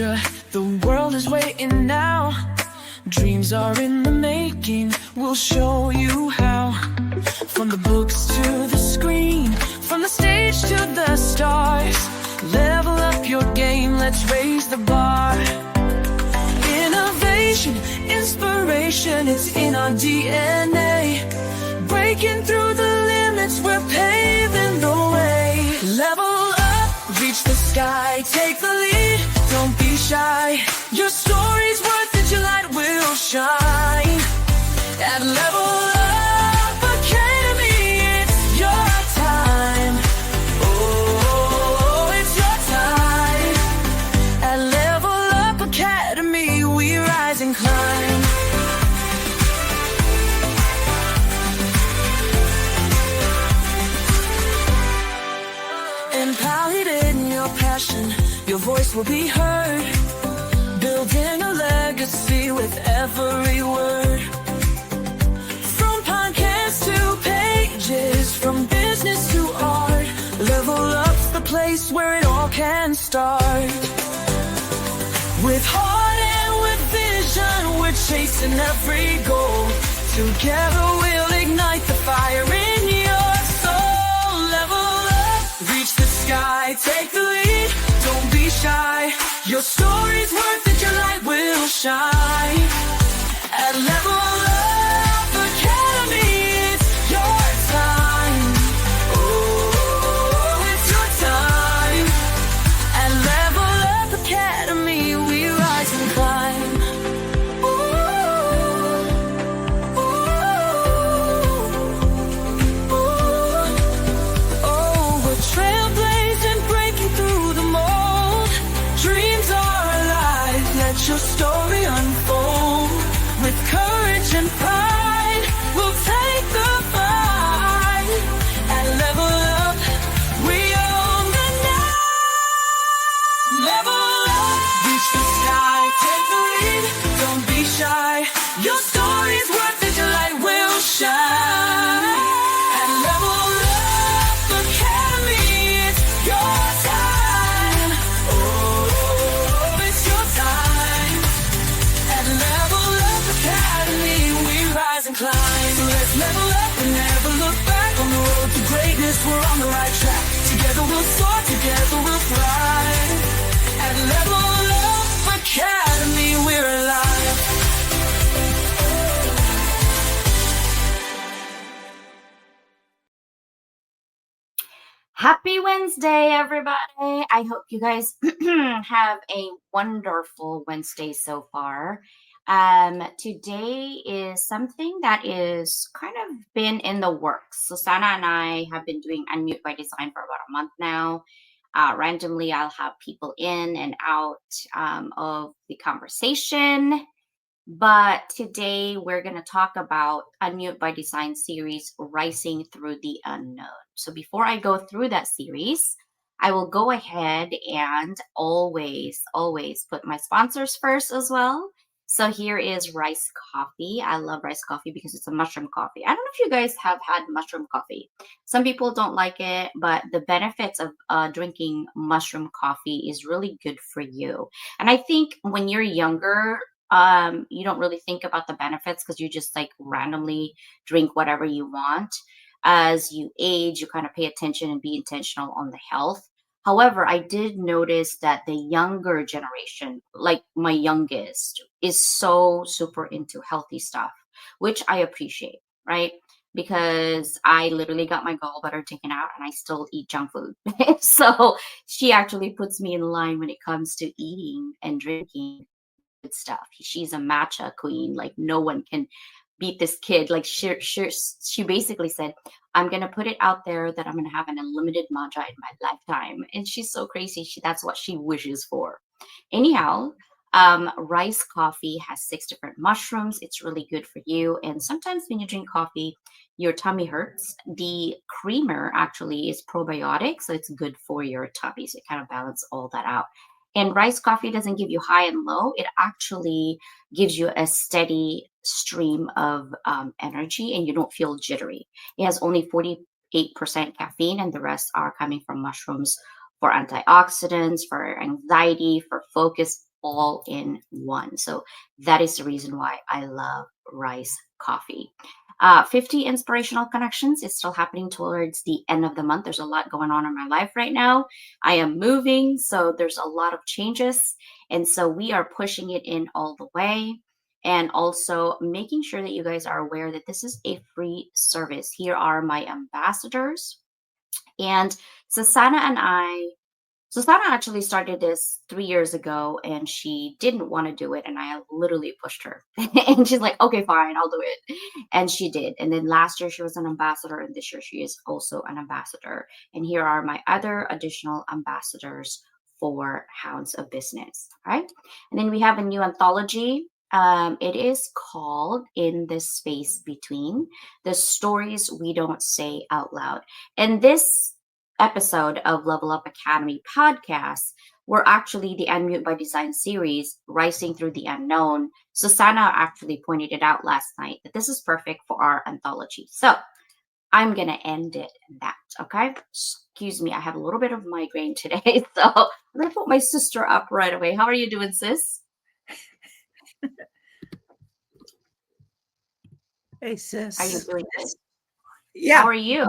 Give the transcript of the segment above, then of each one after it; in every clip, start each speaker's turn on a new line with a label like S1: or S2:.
S1: future, the world is waiting now. Dreams are in the making, we'll show you how. From the books to the screen, from the stage to the stars, level up your game, let's raise the bar. Innovation, inspiration, it's in our DNA. Breaking through the limits, we're paving the way. Level up, reach the sky, take the lead, don't be shy. Your story's worth it, your light will shine. At Level Up Academy, it's your time. Oh, it's your time. At Level Up Academy, we rise and climb. Empowered in your passion, your voice will be heard. Building a legacy with every word. From podcasts to pages, from business to art, Level Up's the place where it all can start. With heart and with vision, we're chasing every goal. Together we'll ignite the fire in your soul. Level up, reach the sky, take the lead, don't be shy. Your story's worth it, your light will shine. At Level Up Academy, it's your time. Oh, it's your time. At Level Up Academy, we rise and climb. Oh, we're trailblazing, breaking through the mold. Dreams are alive, let your story unfold. With courage and pride, we'll take the fight. At Level Up, we own the night. Level up, reach the sky, take the lead, don't be shy. Your story's worth it, your light will shine. At Level Up Academy, it's your time. Oh, it's your time. At Level Up Academy, we rise and climb. So let's level up and never look back. On the road to greatness, we're on the right track. Together we'll soar, together we'll thrive. At Level Up Academy, we're alive.
S2: Happy Wednesday, everybody. I hope you guys have a wonderful Wednesday so far. Today is something that is kind of been in the works. Susannah and I have been doing Unmute by Design for about a month now. Randomly, I'll have people in and out of the conversation. But today we're going to talk about Unmute by Design series, Rising Through the Unknown. So before I go through that series, I will go ahead and always put my sponsors first as well. So here is Rice Coffee. I love Rice Coffee because it's a mushroom coffee. I don't know if you guys have had mushroom coffee. Some people don't like it, but the benefits of drinking mushroom coffee is really good for you. And I think when you're younger, you don't really think about the benefits because you just like randomly drink whatever you want. As you age, you kind of pay attention and be intentional on the health. However, I did notice that the younger generation, like my youngest, is so super into healthy stuff, which I appreciate, right? Because I literally got my gallbladder taken out and I still eat junk food. So she actually puts me in line when it comes to eating and drinking good stuff. She's a matcha queen. Like no one can beat this kid. Like she basically said, I'm going to put it out there that I'm going to have an unlimited matcha in my lifetime. And she's so crazy. That's what she wishes for. Anyhow, rice coffee has 6 different mushrooms. It's really good for you. And sometimes when you drink coffee, your tummy hurts. The creamer actually is probiotic, so it's good for your tummy. So it kind of balances all that out. And rice coffee doesn't give you high and low. It actually gives you a steady stream of energy and you don't feel jittery. It has only 48% caffeine and the rest are coming from mushrooms for antioxidants, for anxiety, for focus, all in one. So that is the reason why I love Rice Coffee. 50 inspirational connections is still happening towards the end of the month. There's a lot going on in my life right now. I am moving, so there's a lot of changes. And so we are pushing it in all the way, and also making sure that you guys are aware that this is a free service. Here are my ambassadors. And Susanna and I Susanna actually started this 3 years ago, and she didn't want to do it. And I literally pushed her. And she's like, okay, fine, I'll do it. And she did. And then last year she was an ambassador, and this year she is also an ambassador. And here are my other additional ambassadors for Hounds of Business. All right. And then we have a new anthology. It is called In the Space Between, the Stories We Don't Say Out Loud. And this episode of Level Up Academy podcast were actually the Unmute by Design series, Rising Through the Unknown. Susanna actually pointed it out last night that this is perfect for our anthology. So I'm going to end it at that, okay? Excuse me, I have a little bit of migraine today, so I'm going to put my sister up right away. How are you doing, sis?
S3: Hey, sis.
S2: Are you doing good?
S3: Yeah.
S2: How are you?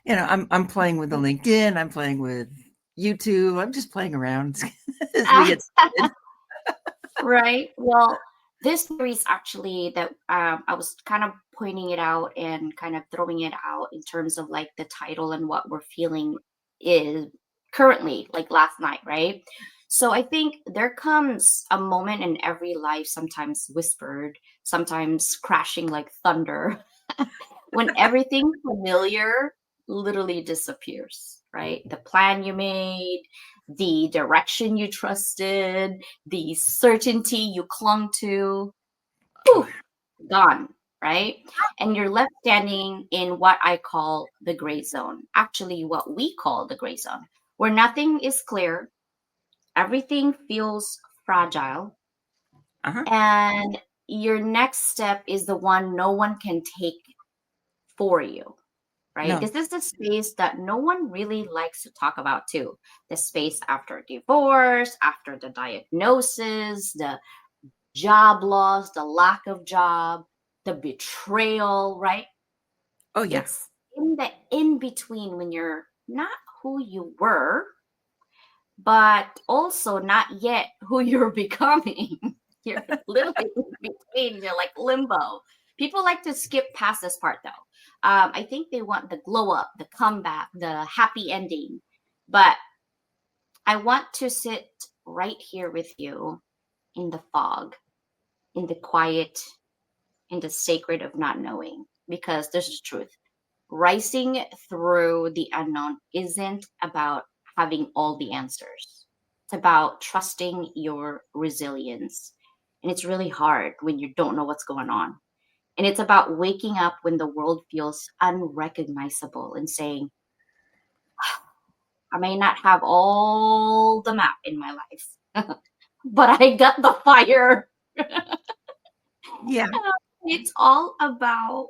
S3: You know, I'm playing with the LinkedIn. I'm playing with YouTube. I'm just playing around as we get started.
S2: Right. Well, this series actually that I was kind of pointing it out and kind of throwing it out in terms of like the title and what we're feeling is currently, like last night, right? So I think there comes a moment in every life, sometimes whispered, sometimes crashing like thunder, when everything familiar literally disappears, right? The plan you made, the direction you trusted, the certainty you clung to, poof, gone, right? And you're left standing in what I call the gray zone, actually, what we call the gray zone, where nothing is clear, everything feels fragile, and your next step is the one no one can take for you. Right?
S3: No.
S2: This is the space that no one really likes to talk about, too. The space after divorce, after the diagnosis, the job loss, the lack of job, the betrayal, right?
S3: Oh, yeah.
S2: It's in the in between when you're not who you were, but also not yet who you're becoming. You're literally in between. You're like limbo. People like to skip past this part, though. I think they want the glow up, the comeback, the happy ending. But I want to sit right here with you in the fog, in the quiet, in the sacred of not knowing, because this is truth. Rising through the unknown isn't about having all the answers. It's about trusting your resilience. And it's really hard when you don't know what's going on. And it's about waking up when the world feels unrecognizable and saying, I may not have all the map in my life, but I got the fire.
S3: Yeah.
S2: It's all about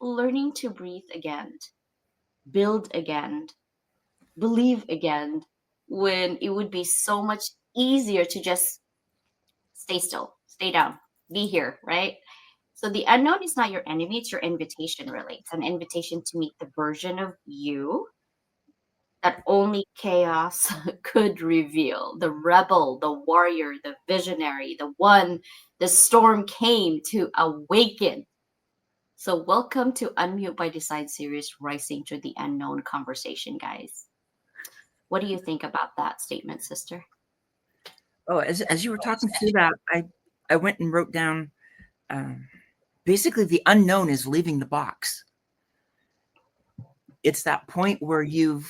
S2: learning to breathe again, build again, believe again, when it would be so much easier to just stay still, stay down, be here, right? So the unknown is not your enemy, it's your invitation, really. It's an invitation to meet the version of you that only chaos could reveal. The rebel, the warrior, the visionary, the one the storm came to awaken. So welcome to Unmute by Design series, Rising Through the Unknown conversation, guys. What do you think about that statement, sister?
S3: Oh, as you were talking through that, I went and wrote down basically the unknown is leaving the box. It's that point where you're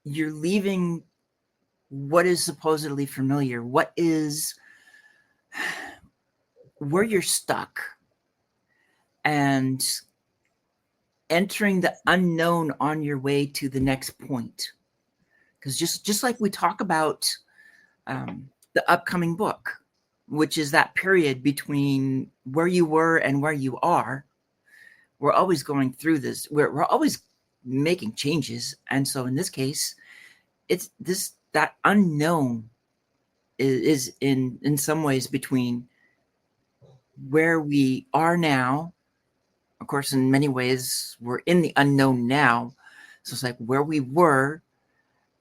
S3: leaving what is supposedly familiar, what is where you're stuck, and entering the unknown on your way to the next point. Because just like we talk about the upcoming book, which is that period between where you were and where you are, we're always going through this. We're always making changes. And so in this case, it's that unknown is in some ways between where we are now. Of course, in many ways, we're in the unknown now. So it's like where we were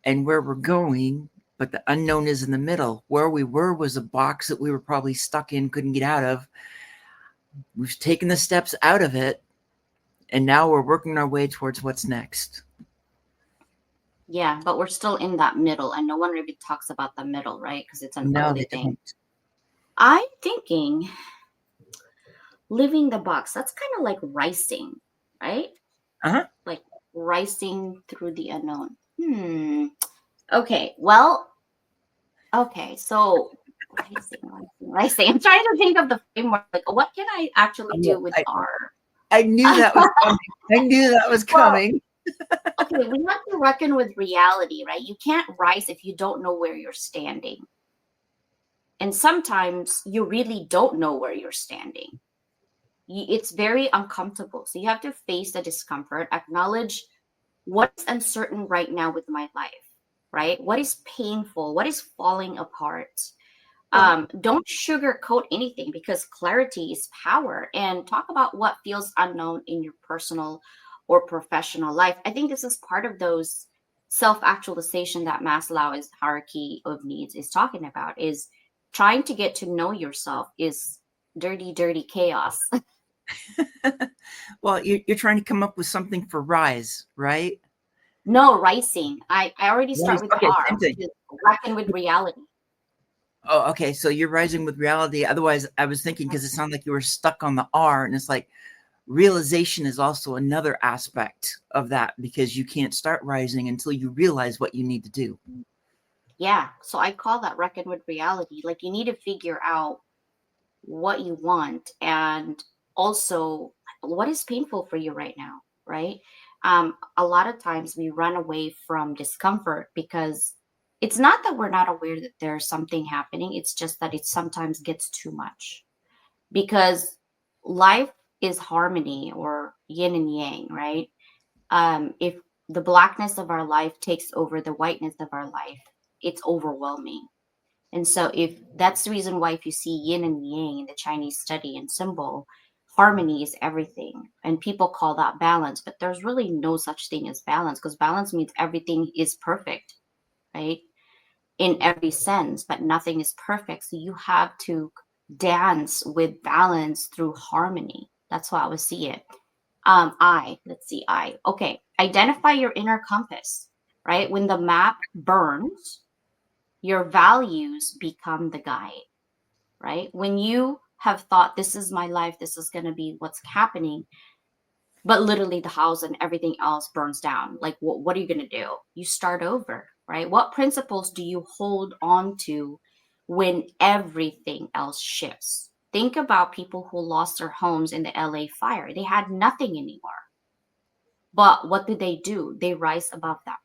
S3: and where we're going, but the unknown is in the middle. Where we were was a box that we were probably stuck in, couldn't get out of. We've taken the steps out of it, and now we're working our way towards what's next.
S2: Yeah, but we're still in that middle, and no one really talks about the middle, right? Because it's an
S3: No,
S2: early
S3: they
S2: thing.
S3: don't.
S2: I'm thinking living the box, that's kind of like ricing, right?
S3: Uh-huh.
S2: Like ricing through the unknown. Okay, well, okay, so ricing. I'm trying to think of the framework. Like, what can I actually do with R?
S3: I knew that was coming. I knew that was coming.
S2: Okay, we have to reckon with reality, right? You can't rise if you don't know where you're standing. And sometimes you really don't know where you're standing. It's very uncomfortable. So you have to face the discomfort, acknowledge what's uncertain right now with my life, right? What is painful? What is falling apart? Don't sugarcoat anything, because clarity is power. And talk about what feels unknown in your personal or professional life. I think this is part of those self-actualization that Maslow's hierarchy of needs is talking about, is trying to get to know yourself is dirty chaos.
S3: Well, you're trying to come up with something for rise, right?
S2: No, rising. I already start with
S3: Okay,
S2: R,
S3: same thing.
S2: which is reckon with reality.
S3: Oh, okay. So you're rising with reality. Otherwise, I was thinking, because it sounded like you were stuck on the R, and it's like realization is also another aspect of that, because you can't start rising until you realize what you need to do.
S2: Yeah. So I call that reckon with reality. Like, you need to figure out what you want, and also what is painful for you right now, right? A lot of times we run away from discomfort because it's not that we're not aware that there's something happening. It's just that it sometimes gets too much, because life is harmony, or yin and yang, right? If the blackness of our life takes over the whiteness of our life, it's overwhelming. And so, if that's the reason why, if you see yin and yang in the Chinese study and symbol, harmony is everything. And people call that balance, but there's really no such thing as balance, because balance means everything is perfect, right? In every sense, but nothing is perfect. So you have to dance with balance through harmony. That's how I would see it. Okay, identify your inner compass, right? When the map burns, your values become the guide, right? When you have thought, this is my life, this is going to be what's happening, but literally the house and everything else burns down, like, what are you going to do? You start over, right? What principles do you hold on to when everything else shifts? Think about people who lost their homes in the LA fire. They had nothing anymore. But what do? They rise above that,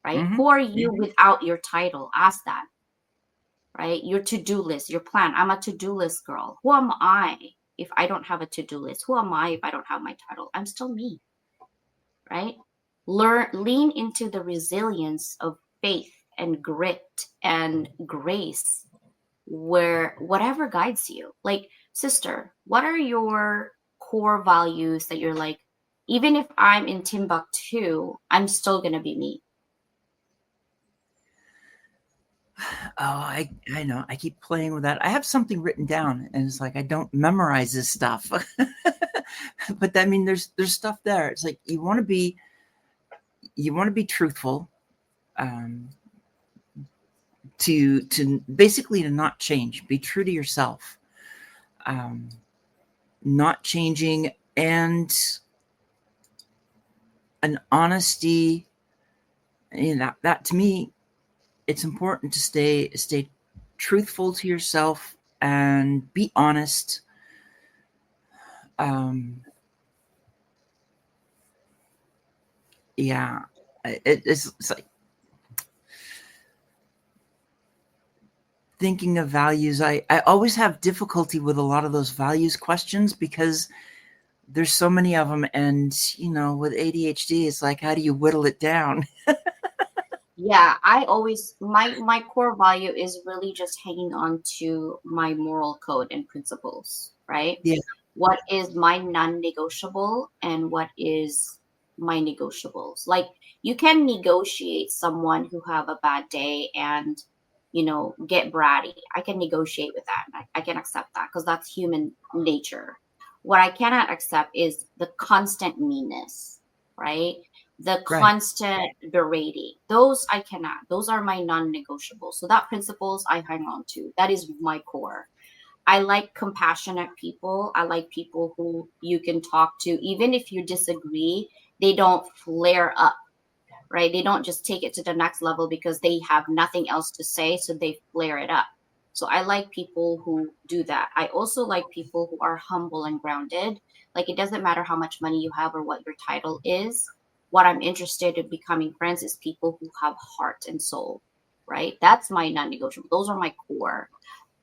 S2: right?
S3: Mm-hmm.
S2: Who are you without your title? Ask that, right? Your to-do list, your plan. I'm a to-do list girl. Who am I if I don't have a to-do list? Who am I if I don't have my title? I'm still me, right? Lean into the resilience of faith and grit and grace, where whatever guides you. Like, sister, what are your core values that you're like, even if I'm in Timbuktu, I'm still going to be me?
S3: Oh, I know. I keep playing with that. I have something written down, and it's like I don't memorize this stuff. But I mean, there's stuff there. It's like you want to be truthful, to basically to not change. Be true to yourself, not changing, and an honesty. You know, that to me, it's important to stay truthful to yourself and be honest. Yeah, it's like thinking of values. I always have difficulty with a lot of those values questions, because there's so many of them, and with ADHD, it's like, how do you whittle it down?
S2: Yeah, I always my core value is really just hanging on to my moral code and principles, right?
S3: Yeah,
S2: What is my non-negotiable and what is my negotiables? Like you can negotiate someone who have a bad day and get bratty. I can negotiate with that. I can accept that because that's human nature. What I cannot accept is the constant meanness, right? The
S3: right.
S2: constant berating. Those I cannot. Those are my non-negotiables. So that principles I hang on to. That is my core. I like compassionate people. I like people who you can talk to, even if you disagree, they don't flare up, right? They don't just take it to the next level because they have nothing else to say, so they flare it up. So I like people who do that. I also like people who are humble and grounded. Like it doesn't matter how much money you have or what your title is. What I'm interested in becoming friends is people who have heart and soul, right? That's my non-negotiable. Those are my core.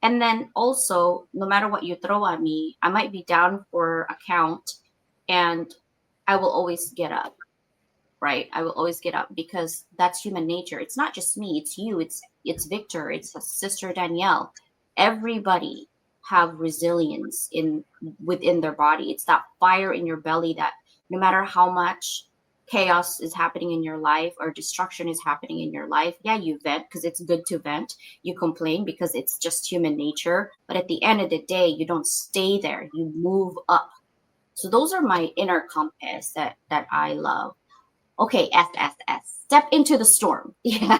S2: And then also, no matter what you throw at me, I might be down for a count and I will always get up, right? I will always get up because that's human nature. It's not just me, it's you, it's Victor, it's sister Danielle. Everybody have resilience in within their body. It's that fire in your belly that no matter how much chaos is happening in your life or destruction is happening in your life, yeah, you vent because it's good to vent. You complain because it's just human nature. But at the end of the day, you don't stay there. You move up. So those are my inner compass that I love. Okay, S, S, S. Step into the storm. Yeah.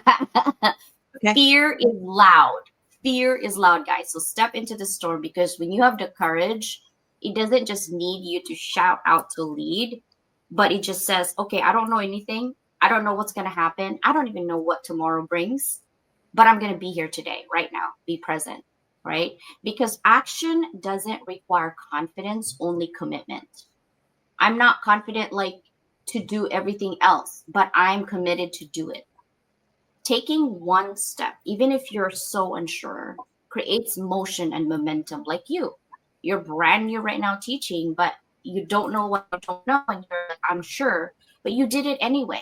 S3: Okay.
S2: Fear is loud. Fear is loud, guys. So step into the storm because when you have the courage, it doesn't just need you to shout out to lead, but it just says, okay, I don't know anything. I don't know what's going to happen. I don't even know what tomorrow brings, but I'm going to be here today, right now. Be present, right? Because action doesn't require confidence, only commitment. I'm not confident like to do everything else, but I'm committed to do it. Taking one step, even if you're so unsure, creates motion and momentum like you. You're brand new right now teaching, but you don't know what you don't know, and you're like, I'm sure, but you did it anyway.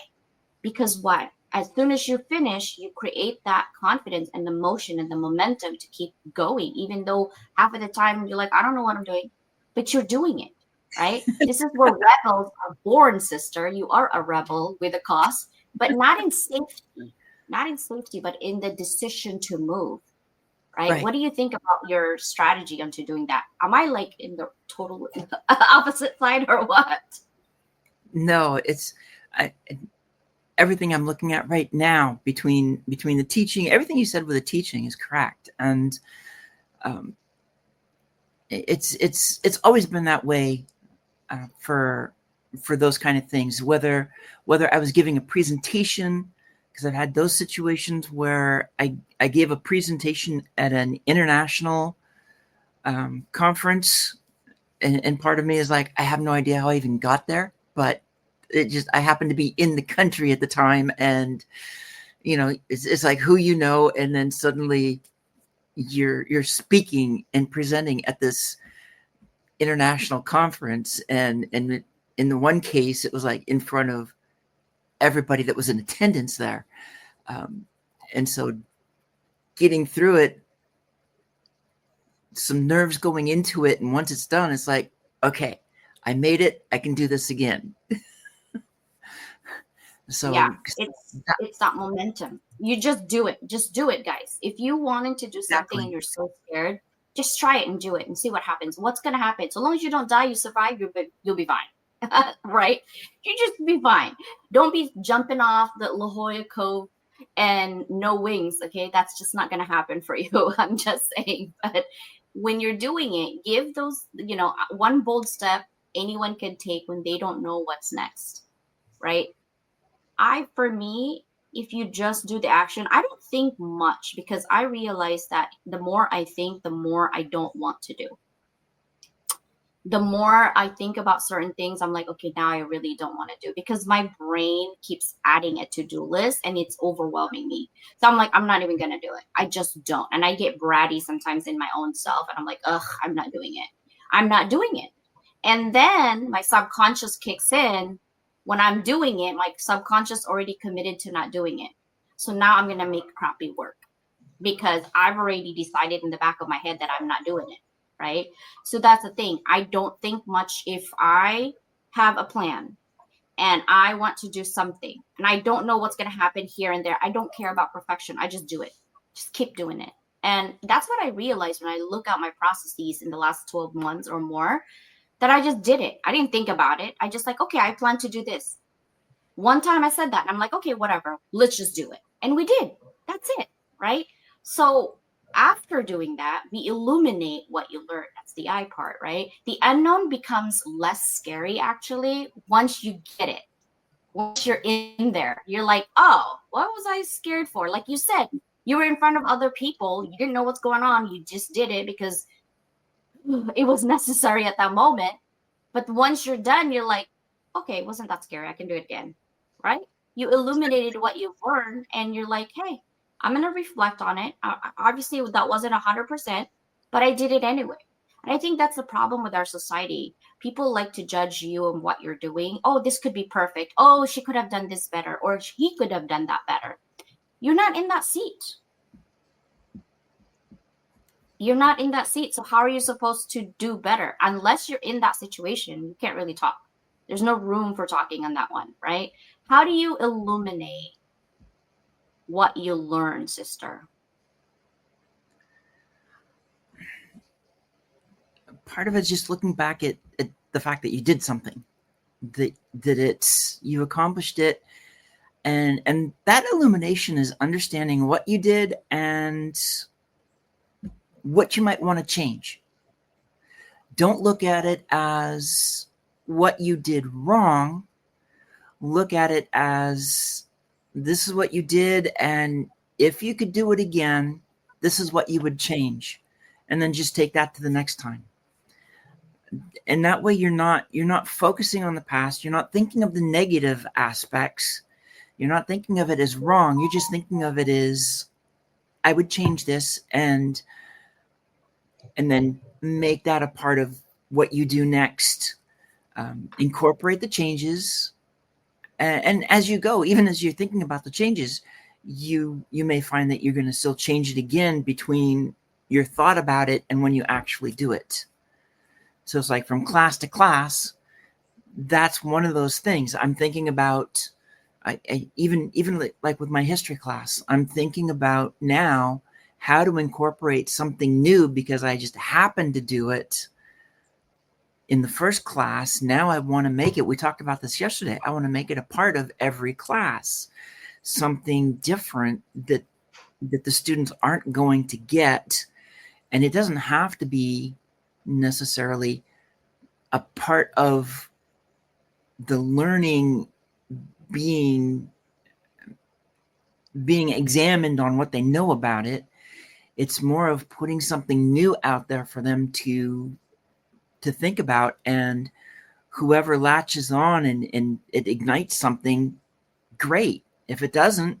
S2: Because what? As soon as you finish, you create that confidence and the motion and the momentum to keep going, even though half of the time you're like, I don't know what I'm doing, but you're doing it, right? This is where rebels are born, sister. You are a rebel with a cause, but not in safety, not in safety, but in the decision to move, right?
S3: Right.
S2: What do you think about your strategy onto doing that? Am I like in the total opposite side or what?
S3: No, it's I, everything I'm looking at right now between the teaching, everything you said with the teaching is correct, and um, it's always been that way for those kind of things. Whether I was giving a presentation, because I've had those situations where I gave a presentation at an international conference, and part of me is like, I have no idea how I even got there, but I happened to be in the country at the time, and it's like who and then suddenly you're speaking and presenting at this international conference, and in the one case it was like in front of everybody that was in attendance there, and so getting through it, some nerves going into it, and once it's done, it's like, okay, I made it, I can do this again.
S2: Yeah,
S3: So
S2: it's that momentum. You just do it. Just do it, guys. If you wanted to do something and
S3: exactly.
S2: you're so scared, just try it and do it and see what happens. What's gonna happen? So long as you don't die, you survive, you'll be fine. Right? You just be fine. Don't be jumping off the La Jolla Cove and no wings. Okay, that's just not gonna happen for you. I'm just saying. But when you're doing it, give those, one bold step anyone can take when they don't know what's next. Right? For me, if you just do the action, I don't think much because I realize that the more I think, the more I don't want to do. The more I think about certain things, I'm like, okay, now I really don't want to do because my brain keeps adding a to-do list and it's overwhelming me. So I'm like, I'm not even going to do it. I just don't. And I get bratty sometimes in my own self. And I'm like, ugh, I'm not doing it. I'm not doing it. And then my subconscious kicks in when I'm doing it. My subconscious already committed to not doing it. So now I'm going to make crappy work because I've already decided in the back of my head that I'm not doing it. Right. So that's the thing. I don't think much if I have a plan and I want to do something and I don't know what's going to happen here and there. I don't care about perfection. I just do it. Just keep doing it. And that's what I realized when I look at my processes in the last 12 months or more, that I just did it. I didn't think about it. I just like, okay, I plan to do this. One time I said that and I'm like, okay, whatever, let's just do it. And we did. That's it. Right. So after doing that, we illuminate what you learned. That's the I part, right? The unknown becomes less scary actually once you get it. Once you're in there, you're like, oh, what was I scared for? Like you said, you were in front of other people. You didn't know what's going on. You just did it because it was necessary at that moment. But once you're done, you're like, okay, it wasn't that scary. I can do it again. Right? You illuminated what you've learned and you're like, hey, I'm going to reflect on it. Obviously, that wasn't 100%, but I did it anyway. And I think that's the problem with our society. People like to judge you on what you're doing. Oh, this could be perfect. Oh, she could have done this better, or he could have done that better. You're not in that seat. You're not in that seat. So how are you supposed to do better? Unless you're in that situation, you can't really talk. There's no room for talking on that one, right? How do you illuminate what you learn, sister?
S3: Part of it's just looking back at the fact that you did something, that it's you accomplished it, and that illumination is understanding what you did and what you might want to change. Don't look at it as what you did wrong. Look at it as this is what you did, and if you could do it again, this is what you would change, and then just take that to the next time. And that way you're not focusing on the past. You're not thinking of the negative aspects. You're not thinking of it as wrong. You're just thinking of it as, I would change this, and then make that a part of what you do next. Incorporate the changes, and as you go, even as you're thinking about the changes, you may find that you're going to still change it again between your thought about it and when you actually do it. So it's like from class to class, that's one of those things I'm thinking about. I even like with my history class, I'm thinking about now how to incorporate something new because I just happened to do it in the first class. Now I want to make it, we talked about this yesterday, I want to make it a part of every class, something different that the students aren't going to get. And it doesn't have to be necessarily a part of the learning being examined on what they know about it. It's more of putting something new out there for them to think about, and whoever latches on and it ignites something, great. If it doesn't,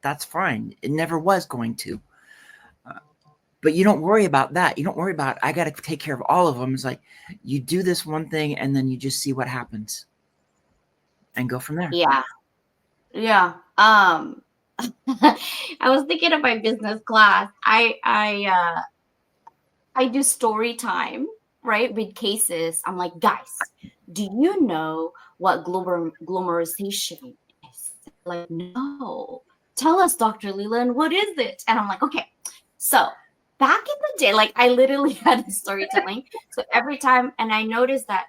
S3: that's fine. It never was going to. But you don't worry about that. You don't worry about, I got to take care of all of them. It's like you do this one thing and then you just see what happens and go from there.
S2: Yeah. Yeah. I was thinking of my business class. I do story time, right, with cases. I'm like, guys, do you know what glomerization is? Like, no. Tell us, Dr. Leland, what is it? And I'm like, okay. So back in the day, like I literally had storytelling. So every time, and I noticed that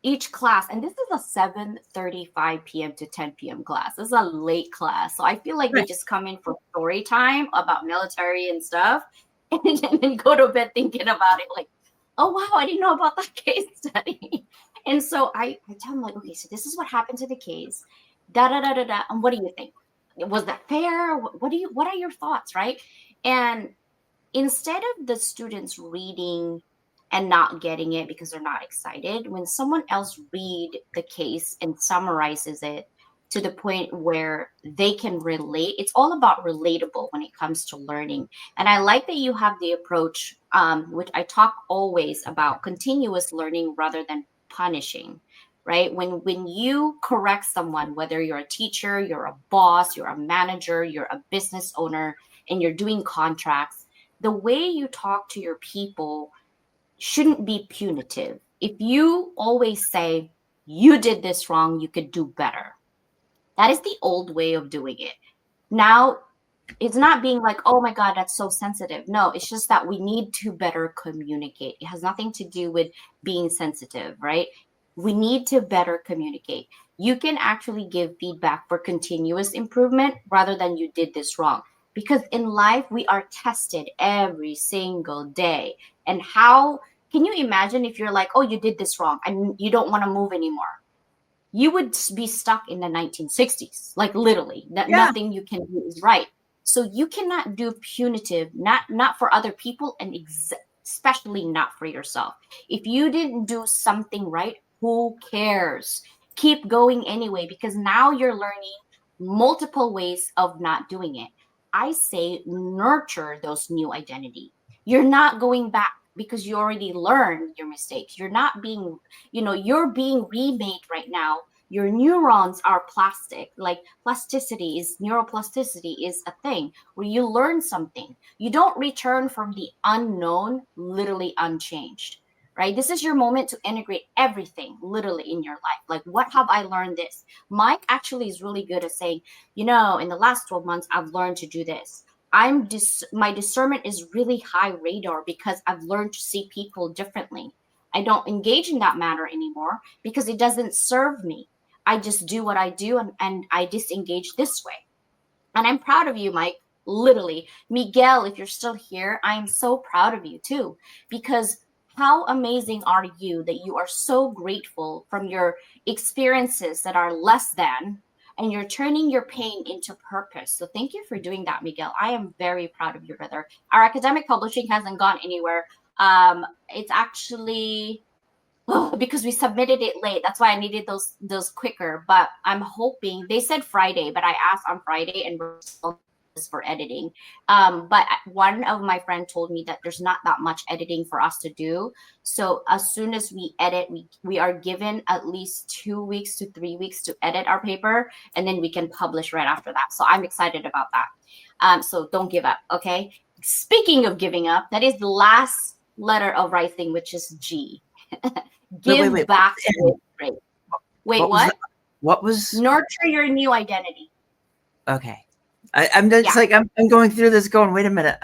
S2: each class, and this is a 7:35 p.m. to 10 p.m. class. This is a late class. So I feel like they just come in for story time about military and stuff and then go to bed thinking about it like, oh, wow, I didn't know about that case study. And so I tell them like, okay, so this is what happened to the case. Da, da, da, da, da. And what do you think? Was that fair? What are your thoughts, right? And instead of the students reading and not getting it because they're not excited, when someone else read the case and summarizes it to the point where they can relate, it's all about relatable when it comes to learning. And I like that you have the approach, which I talk always about, continuous learning rather than punishing. right? When you correct someone, whether you're a teacher, you're a boss, you're a manager, you're a business owner, and you're doing contracts, the way you talk to your people shouldn't be punitive. If you always say, you did this wrong, you could do better. That is the old way of doing it. Now, it's not being like, oh my God, that's so sensitive. No, it's just that we need to better communicate. It has nothing to do with being sensitive, right? We need to better communicate. You can actually give feedback for continuous improvement rather than you did this wrong. Because in life, we are tested every single day. And how can you imagine if you're like, oh, you did this wrong and you don't want to move anymore? You would be stuck in the 1960s, like literally, that
S3: Yeah.
S2: nothing you can do is right. So you cannot do punitive, not for other people, and especially not for yourself. If you didn't do something right, who cares? Keep going anyway, because now you're learning multiple ways of not doing it. I say nurture those new identity. You're not going back because you already learned your mistakes. You're not being, you're being remade right now. Your neurons are plastic, like plasticity is neuroplasticity is a thing where you learn something. You don't return from the unknown literally unchanged, right? This is your moment to integrate everything literally in your life. Like, what have I learned this? Mike actually is really good at saying, in the last 12 months, I've learned to do this. My discernment is really high radar because I've learned to see people differently. I don't engage in that matter anymore because it doesn't serve me. I just do what I do, and I disengage this way. And I'm proud of you, Mike. Literally. Miguel, if you're still here, I am so proud of you too. Because how amazing are you that you are so grateful from your experiences that are less than, and you're turning your pain into purpose. So thank you for doing that, Miguel. I am very proud of you, brother. Our academic publishing hasn't gone anywhere. It's actually because we submitted it late. That's why I needed those quicker. But I'm hoping they said Friday, but I asked on Friday and we're still for editing. But one of my friend told me that there's not that much editing for us to do. So as soon as we edit, we are given at least 2 weeks to 3 weeks to edit our paper, and then we can publish right after that. So I'm excited about that. So don't give up, okay? Speaking of giving up, that is the last letter of writing, which is G. Give back with grace. Wait, what?
S3: What was?
S2: Nurture your new identity.
S3: Okay. I'm just like, I'm going through this going, wait a minute.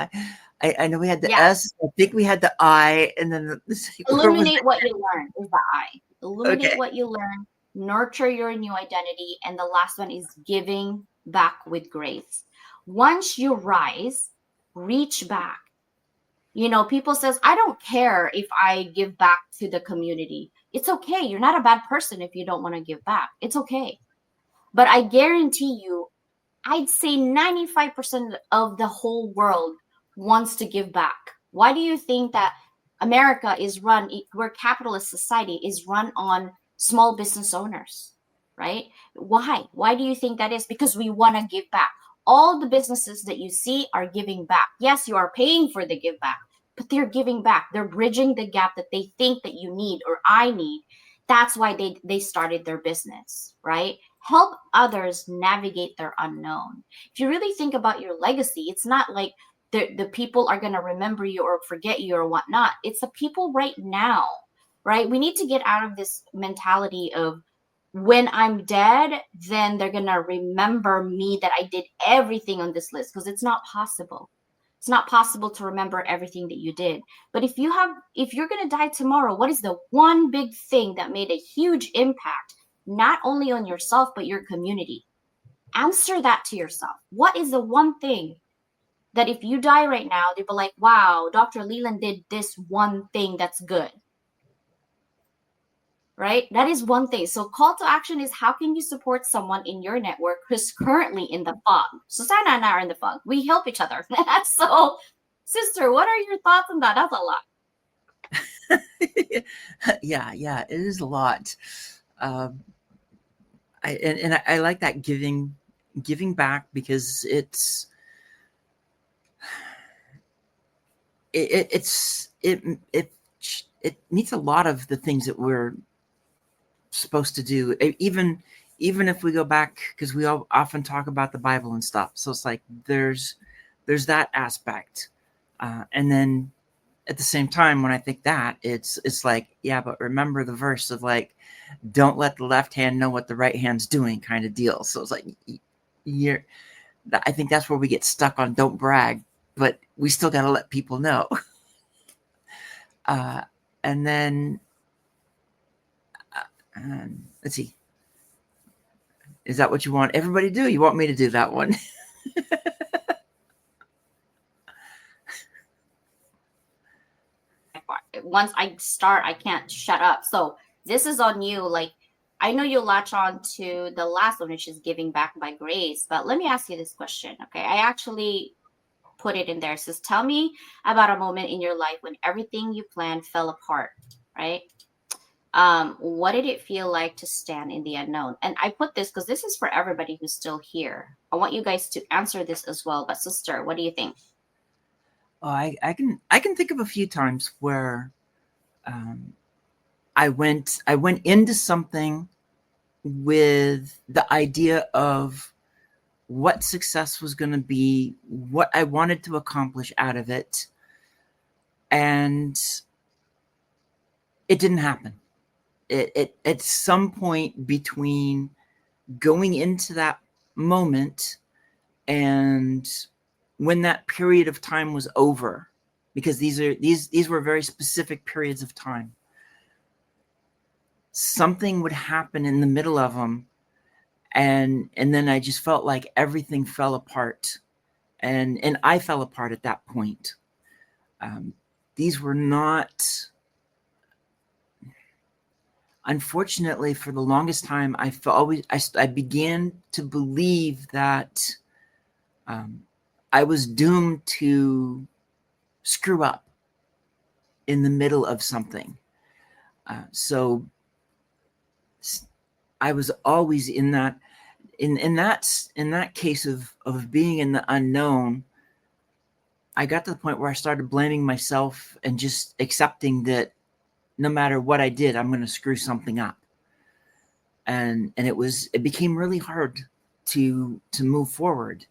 S3: I know we had the S. I think we had the I, and then
S2: illuminate what you learn is the I. Illuminate what you learn. Nurture your new identity. And the last one is giving back with grace. Once you rise, reach back. People says, I don't care if I give back to the community. It's okay. You're not a bad person if you don't want to give back. It's okay. But I guarantee you, I'd say 95% of the whole world wants to give back. Why do you think that America is run, we're capitalist society, is run on small business owners, right? Why? Why do you think that is? Because we want to give back. All the businesses that you see are giving back. Yes, you are paying for the give back, but they're giving back. They're bridging the gap that they think that you need or I need. That's why they started their business, right? Help others navigate their unknown. If you really think about your legacy, it's not like the people are going to remember you or forget you or whatnot. It's the people right now, right? We need to get out of this mentality of when I'm dead, then they're going to remember me that I did everything on this list, because it's not possible. It's not possible to remember everything that you did. But if you're going to die tomorrow, what is the one big thing that made a huge impact, not only on yourself, but your community? Answer that to yourself. What is the one thing that if you die right now, they'll be like, wow, Dr. Leyland did this one thing that's good, right? That is one thing. So call to action is, how can you support someone in your network who's currently in the fog? Susannah and I are in the fog. We help each other. So, sister, what are your thoughts on that? That's a lot.
S3: Yeah, it is a lot. I like that giving back, because it meets a lot of the things that we're supposed to do. Even if we go back, because we all often talk about the Bible and stuff. So it's like there's that aspect, and then at the same time, when I think that, it's like, yeah, but remember the verse of like, don't let the left hand know what the right hand's doing, kind of deal. So it's like you're. I think that's where we get stuck on don't brag, but we still got to let people know. And then let's see. Is that what you want everybody to do? You want me to do that one?
S2: Once I start, I can't shut up. So this is on you. Like, I know you latch on to the last one, which is giving back by grace. But let me ask you this question. Okay. I actually put it in there. It says, tell me about a moment in your life when everything you planned fell apart, right? What did it feel like to stand in the unknown? And I put this because this is for everybody who's still here. I want you guys to answer this as well. But sister, what do you think?
S3: Oh, I can think of a few times where I went into something with the idea of what success was going to be, what I wanted to accomplish out of it, and it didn't happen. It at some point between going into that moment and when that period of time was over, because these were very specific periods of time, something would happen in the middle of them, and then I just felt like everything fell apart, and I fell apart at that point. These were not, unfortunately, for the longest time, I began to believe that I was doomed to screw up in the middle of something. So I was always in that case of being in the unknown. I got to the point where I started blaming myself and just accepting that no matter what I did, I'm going to screw something up. And it became really hard to move forward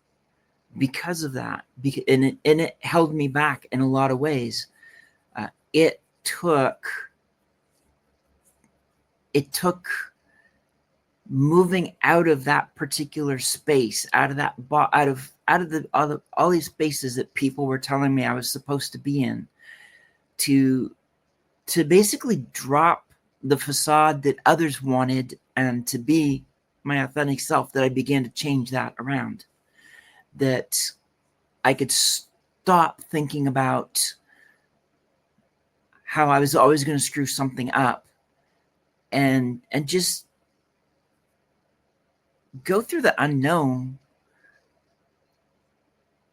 S3: because of that. And it held me back in a lot of ways. It took moving out of that particular space, out of all these spaces that people were telling me I was supposed to be in, to basically drop the facade that others wanted and to be my authentic self, that I began to change that around. That I could stop thinking about how I was always going to screw something up, and just go through the unknown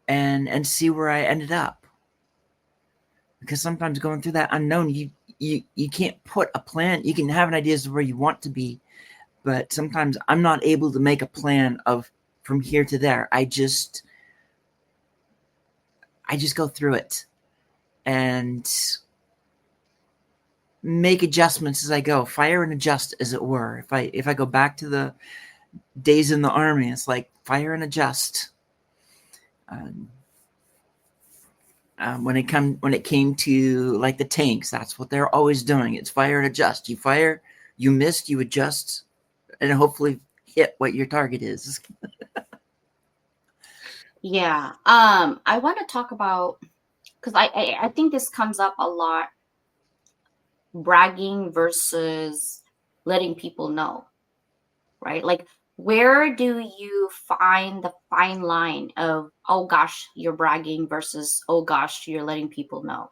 S3: and see where I ended up. Because sometimes going through that unknown, you can't put a plan. You can have an idea of where you want to be, but sometimes I'm not able to make a plan of from here to there. I just go through it and make adjustments as I go, fire and adjust, as it were. If I go back to the days in the army, it's like fire and adjust. When it came to like the tanks, that's what they're always doing. It's fire and adjust. You fire, you missed, you adjust, and hopefully hit what your target is.
S2: Yeah. I want to talk about, because I think this comes up a lot, bragging versus letting people know, right? Like, where do you find the fine line of, oh gosh, you're bragging versus, oh gosh, you're letting people know?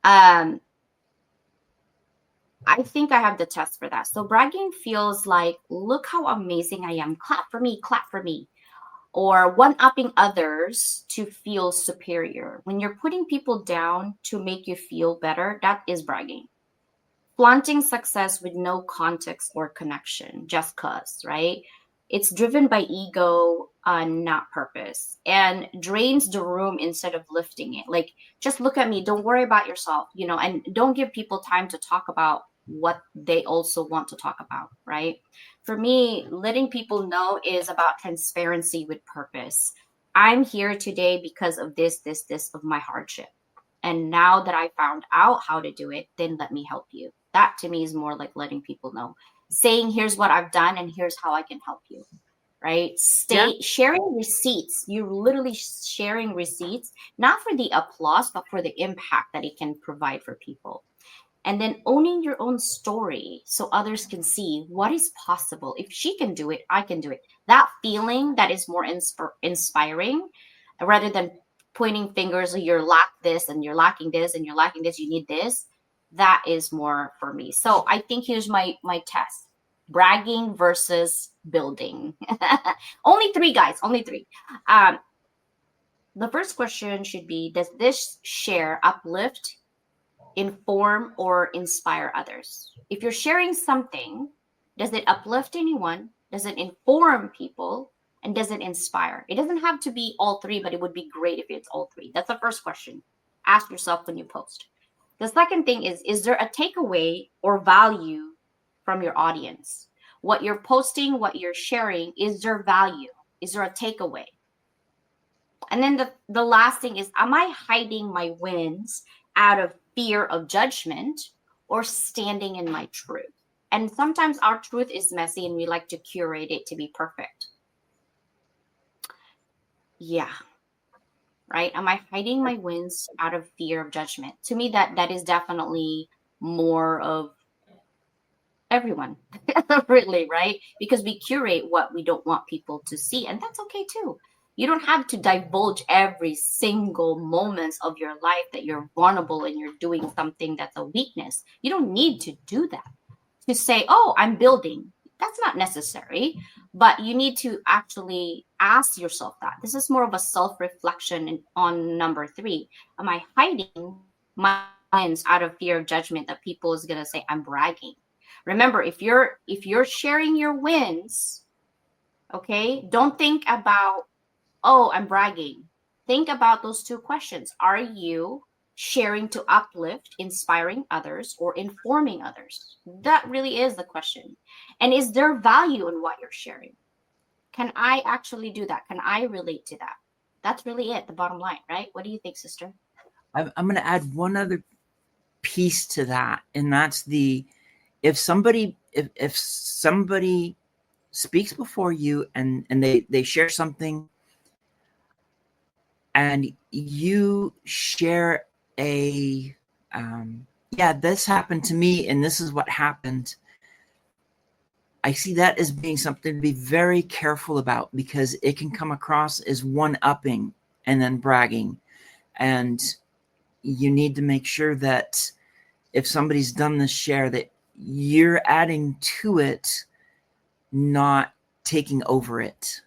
S2: I think I have the test for that. So bragging feels like, look how amazing I am. Clap for me, clap for me. Or one-upping others to feel superior. When you're putting people down to make you feel better, that is bragging. Flaunting success with no context or connection, just cause, right? It's driven by ego, not purpose, and drains the room instead of lifting it. Like, just look at me, don't worry about yourself, and don't give people time to talk about what they also want to talk about, right? For me, letting people know is about transparency with purpose. I'm here today because of this of my hardship. And now that I found out how to do it, then let me help you. That to me is more like letting people know, saying, here's what I've done and here's how I can help you, right?
S3: Yeah.
S2: Stay sharing receipts. You're literally sharing receipts, not for the applause, but for the impact that it can provide for people. And then owning your own story so others can see what is possible. If she can do it, I can do it. That feeling that is more inspiring rather than pointing fingers, you're lack this and you're lacking this and you're lacking this, you need this. That is more for me. So I think here's my test: bragging versus building. Only three, guys, only three. Um, the first question should be, does this share uplift, inform, or inspire others? If you're sharing something, does it uplift anyone? Does it inform people? And does it inspire? It doesn't have to be all three, but it would be great if it's all three. That's the first question. Ask yourself when you post. The second thing is there a takeaway or value from your audience? What you're posting, what you're sharing, is there value? Is there a takeaway? And then the last thing is, am I hiding my wins out of fear of judgment or standing in my truth? And sometimes our truth is messy and we like to curate it to be perfect. Yeah. Right. Am I hiding my wins out of fear of judgment? To me, that is definitely more of everyone. Really, right? Because we curate what we don't want people to see, and that's okay too. You don't have to divulge every single moments of your life that you're vulnerable and you're doing something that's a weakness. You don't need to do that to say, oh, I'm building. That's not necessary, but you need to actually ask yourself that. This is more of a self-reflection on number three. Am I hiding my wins out of fear of judgment that people is going to say I'm bragging? Remember, if you're sharing your wins, okay, don't think about, oh, I'm bragging. Think about those two questions. Are you sharing to uplift, inspiring others, or informing others? That really is the question. And is there value in what you're sharing? Can I actually do that? Can I relate to that? That's really it, the bottom line, right? What do you think, sister?
S3: I'm going to add one other piece to that, and that's the if somebody speaks before you and they share something and you share a yeah, this happened to me and this is what happened, I see that as being something to be very careful about, because it can come across as one-upping and then bragging. And you need to make sure that if somebody's done this share, that you're adding to it, not taking over it.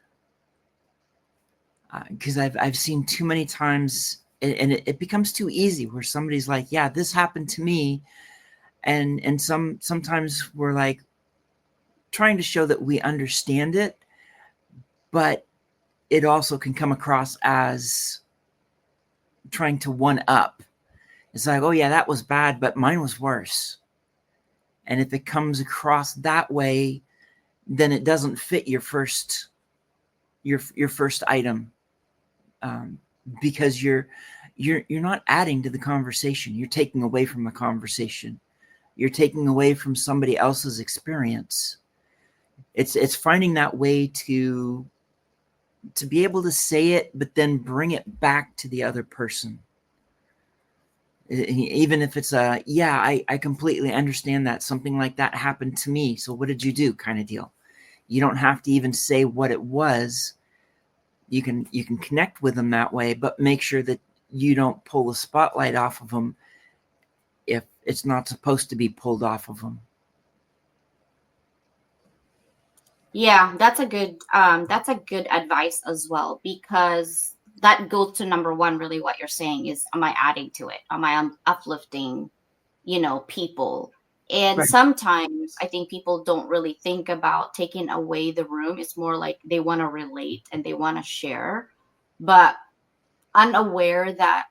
S3: Because I've seen too many times, and it becomes too easy where somebody's like, yeah, this happened to me. And sometimes we're like trying to show that we understand it, but it also can come across as trying to one up. It's like, oh yeah, that was bad, but mine was worse. And if it comes across that way, then it doesn't fit your first item, because you're not adding to the conversation. You're taking away from the conversation. You're taking away from somebody else's experience. It's finding that way to be able to say it, but then bring it back to the other person. Even if it's yeah, I completely understand that something like that happened to me. So what did you do, kind of deal. You don't have to even say what it was. You can connect with them that way, but make sure that you don't pull the spotlight off of them if it's not supposed to be pulled off of them.
S2: Yeah, that's a good advice as well, because that goes to number one. Really, what you're saying is, am I adding to it? Am I uplifting, people? And
S3: Right.
S2: sometimes I think people don't really think about taking away the room. It's more like they want to relate and they want to share, but unaware that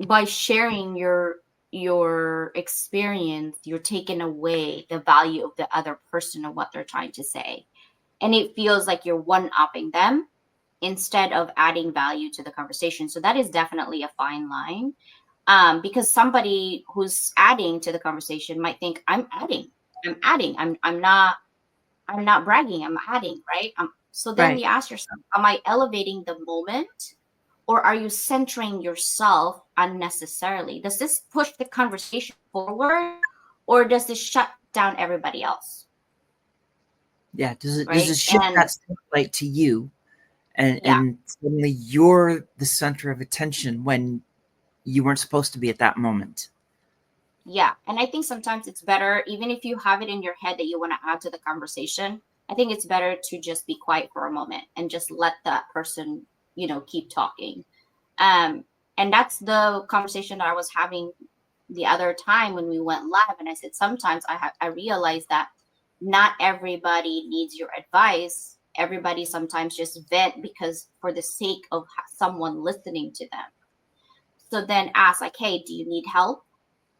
S2: by sharing your experience, you're taking away the value of the other person and what they're trying to say. And it feels like you're one-upping them instead of adding value to the conversation. So that is definitely a fine line. Because somebody who's adding to the conversation might think I'm not bragging, I'm adding, right? So then
S3: Right.
S2: you ask yourself, am I elevating the moment, or are you centering yourself unnecessarily? Does this push the conversation forward, or does this shut down everybody else?
S3: Yeah. Does
S2: Right.
S3: it shift
S2: And
S3: that spotlight to you,
S2: yeah,
S3: and suddenly you're the center of attention when you weren't supposed to be at that moment?
S2: yeah. And I think sometimes it's better, even if you have it in your head that you want to add to the conversation, I think it's better to just be quiet for a moment and just let that person, keep talking. Um, and that's the conversation that I was having the other time when we went live. And I said, sometimes I realize that not everybody needs your advice. Everybody sometimes just vent because for the sake of someone listening to them. So then ask like, hey, do you need help?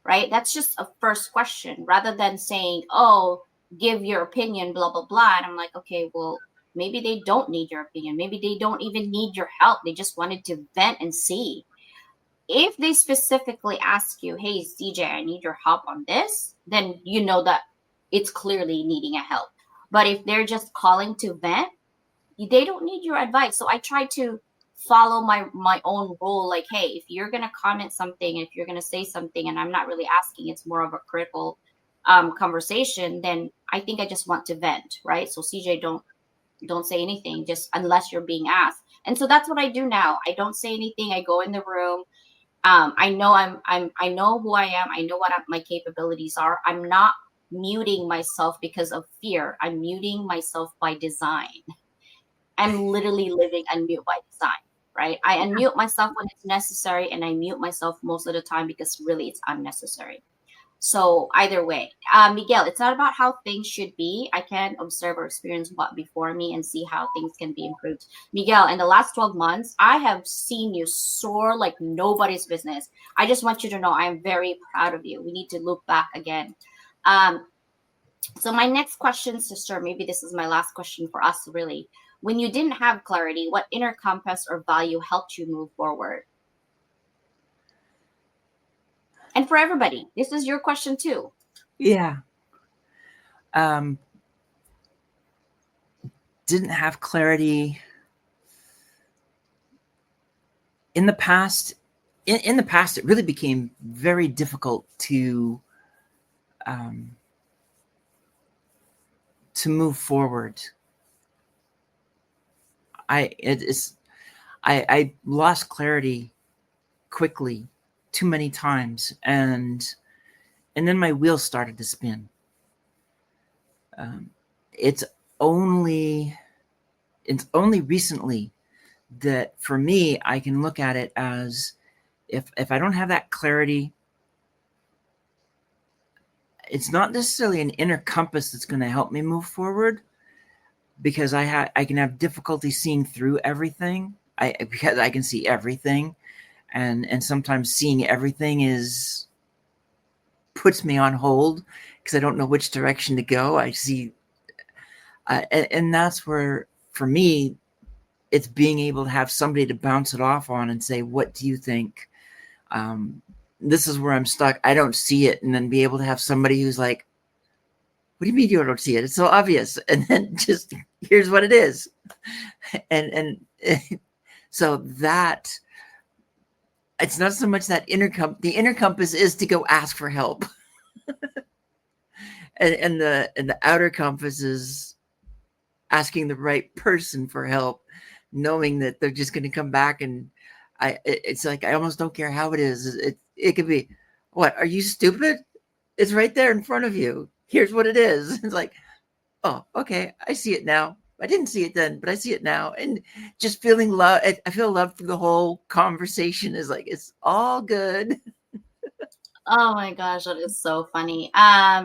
S2: Right? That's just a first question rather than saying, oh, give your opinion, blah, blah, blah. And I'm like, okay, well, maybe they don't need your opinion. Maybe they don't even need your help. They just wanted to vent and see. If they specifically ask you, hey, CJ, I need your help on this, then you know that it's clearly needing a help. But if they're just calling to vent, they don't need your advice. So I try to follow my own rule. Like, hey, if you're gonna comment something, if you're gonna say something, and I'm not really asking, it's more of a critical conversation, then I think I just want to vent, right? So CJ, don't say anything, just unless you're being asked. And so that's what I do now. I don't say anything. I go in the room. I know I know who I am. I know what my capabilities are. I'm not muting myself because of fear. I'm muting myself by design. I'm literally living unmute by design, right? I unmute myself when it's necessary, and I mute myself most of the time because really it's unnecessary. So either way, Miguel, it's not about how things should be. I can observe or experience what before me and see how things can be improved. Miguel, in the last 12 months, I have seen you soar like nobody's business. I just want you to know I am very proud of you. We need to look back again. Um, so my next question, sister, maybe this is my last question for us, really. When you didn't have clarity, what inner compass or value helped you move forward? And for everybody, this is your question too.
S3: Yeah. Um, didn't have clarity in the past. In the past, it really became very difficult to move forward. I lost clarity quickly too many times, and then my wheels started to spin. It's only recently that for me I can look at it as if I don't have that clarity, it's not necessarily an inner compass that's going to help me move forward, because I can have difficulty seeing through everything. Because I can see everything, and sometimes seeing everything puts me on hold because I don't know which direction to go. I see, and that's where for me it's being able to have somebody to bounce it off on and say, what do you think? This is where I'm stuck. I don't see it. And then be able to have somebody who's like, what do you mean you don't see it? It's so obvious. And then just, here's what it is. And so that it's not so much that the inner compass is to go ask for help. and the outer compass is asking the right person for help, knowing that they're just going to come back. And it's like, I almost don't care how it is. It could be, what, are you stupid? It's right there in front of you. Here's what it is. It's like, oh, okay, I see it now. I didn't see it then, but I see it now. And just feeling love. I feel love through the whole conversation. Is like, it's all good.
S2: Oh my gosh, that is so funny.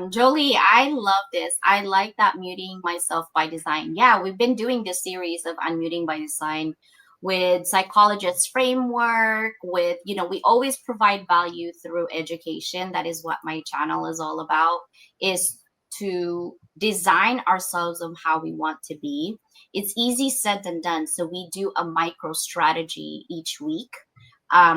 S2: Jolie, I love this. I like that muting myself by design. Yeah, we've been doing this series of unmuting by design with psychologist framework, with, we always provide value through education. That is what my channel is all about, is to design ourselves of how we want to be. It's easy said than done. So we do a micro strategy each week,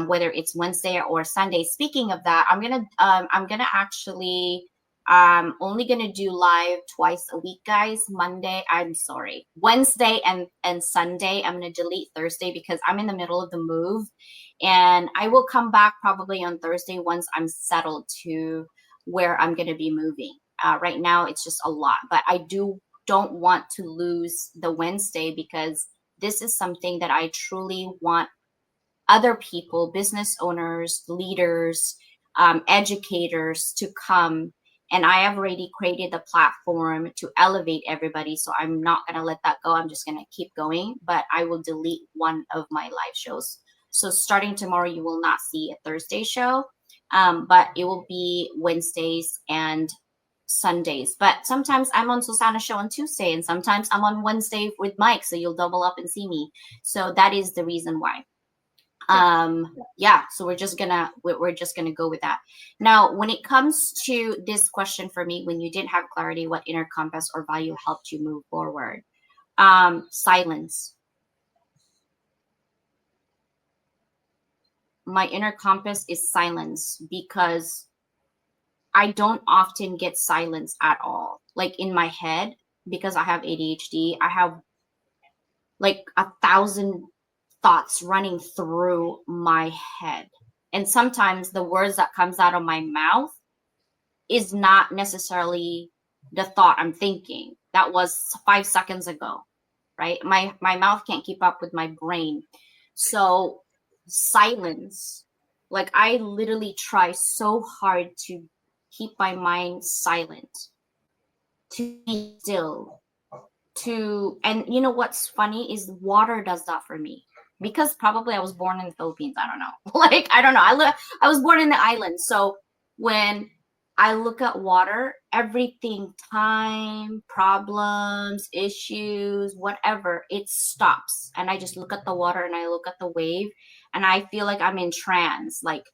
S2: whether it's Wednesday or Sunday. Speaking of that, I'm gonna actually only gonna do live twice a week, guys. Wednesday and Sunday. I'm gonna delete Thursday because I'm in the middle of the move, and I will come back probably on Thursday once I'm settled to where I'm gonna be moving. Right now, it's just a lot, but I don't want to lose the Wednesday because this is something that I truly want other people, business owners, leaders, educators to come. And I have already created the platform to elevate everybody. So I'm not going to let that go. I'm just going to keep going, but I will delete one of my live shows. So starting tomorrow, you will not see a Thursday show, but it will be Wednesdays and Sundays. But sometimes I'm on Susannah's show on Tuesday, and sometimes I'm on Wednesday with Mike. So you'll double up and see me. So that is the reason why. So we're just gonna go with that. Now, when it comes to this question for me, when you didn't have clarity, what inner compass or value helped you move forward? Silence. My inner compass is silence, because I don't often get silence at all. Like in my head, because I have ADHD, I have like 1,000 thoughts running through my head. And sometimes the words that comes out of my mouth is not necessarily the thought I'm thinking. That was 5 seconds ago, right? My mouth can't keep up with my brain. So silence, like I literally try so hard to keep my mind silent, to be still, and you know what's funny is water does that for me, because probably I was born in the Philippines. I don't know. Like, I don't know. I was born in the islands. So when I look at water, everything, time, problems, issues, whatever, it stops. And I just look at the water and I look at the wave and I feel like I'm in trance. Like,